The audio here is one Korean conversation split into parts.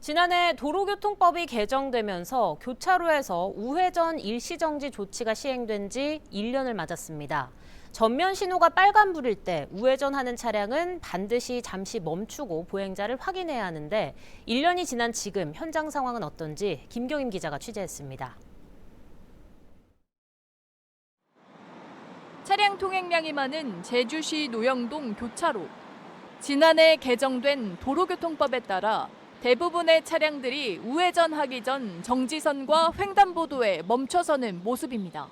지난해 도로교통법이 개정되면서 교차로에서 우회전 일시정지 조치가 시행된 지 1년을 맞았습니다. 전면 신호가 빨간불일 때 우회전하는 차량은 반드시 잠시 멈추고 보행자를 확인해야 하는데 1년이 지난 지금 현장 상황은 어떤지 김경임 기자가 취재했습니다. 차량 통행량이 많은 제주시 노영동 교차로. 지난해 개정된 도로교통법에 따라 대부분의 차량들이 우회전하기 전 정지선과 횡단보도에 멈춰서는 모습입니다.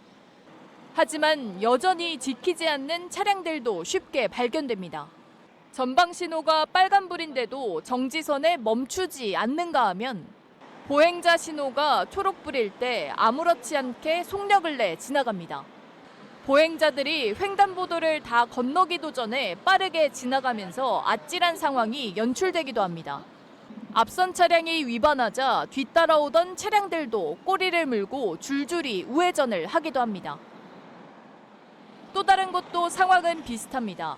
하지만 여전히 지키지 않는 차량들도 쉽게 발견됩니다. 전방 신호가 빨간불인데도 정지선에 멈추지 않는가 하면 보행자 신호가 초록불일 때 아무렇지 않게 속력을 내 지나갑니다. 보행자들이 횡단보도를 다 건너기도 전에 빠르게 지나가면서 아찔한 상황이 연출되기도 합니다. 앞선 차량이 위반하자 뒤따라오던 차량들도 꼬리를 물고 줄줄이 우회전을 하기도 합니다. 또 다른 곳도 상황은 비슷합니다.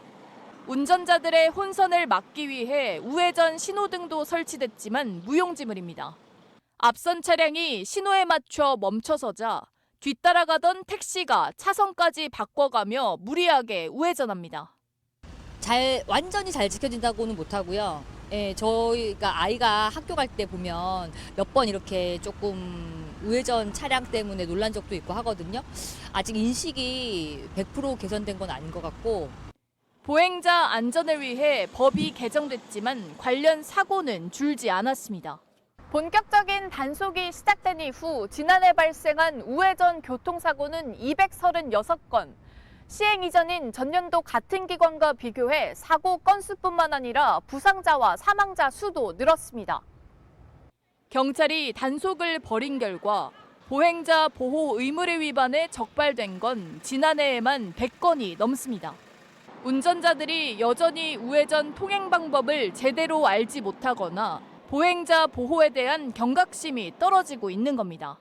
운전자들의 혼선을 막기 위해 우회전 신호등도 설치됐지만 무용지물입니다. 앞선 차량이 신호에 맞춰 멈춰서자 뒤따라가던 택시가 차선까지 바꿔가며 무리하게 우회전합니다. 완전히 잘 지켜진다고는 못하고요. 예, 저희가 아이가 학교 갈 때 보면 몇 번 이렇게 조금 우회전 차량 때문에 놀란 적도 있고 하거든요. 아직 인식이 100% 개선된 건 아닌 것 같고. 보행자 안전을 위해 법이 개정됐지만 관련 사고는 줄지 않았습니다. 본격적인 단속이 시작된 이후 지난해 발생한 우회전 교통사고는 236건. 시행 이전인 전년도 같은 기간과 비교해 사고 건수뿐만 아니라 부상자와 사망자 수도 늘었습니다. 경찰이 단속을 벌인 결과 보행자 보호 의무를 위반해 적발된 건 지난해에만 100건이 넘습니다. 운전자들이 여전히 우회전 통행 방법을 제대로 알지 못하거나 보행자 보호에 대한 경각심이 떨어지고 있는 겁니다.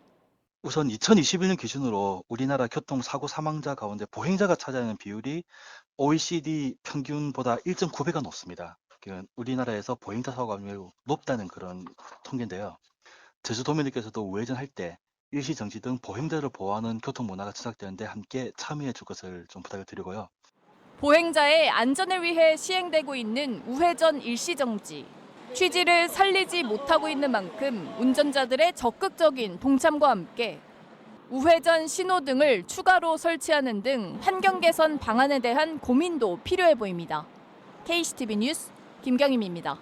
우선 2021년 기준으로 우리나라 교통사고 사망자 가운데 보행자가 차지하는 비율이 OECD 평균보다 1.9배가 높습니다. 우리나라에서 보행자 사고가 매우 높다는 그런 통계인데요. 제주도민들께서도 우회전할 때 일시정지 등 보행자를 보호하는 교통문화가 시작되는데 함께 참여해 줄 것을 좀 부탁을 드리고요. 보행자의 안전을 위해 시행되고 있는 우회전 일시정지. 취지를 살리지 못하고 있는 만큼 운전자들의 적극적인 동참과 함께 우회전 신호등을 추가로 설치하는 등 환경 개선 방안에 대한 고민도 필요해 보입니다. KCTV 뉴스 김경임입니다.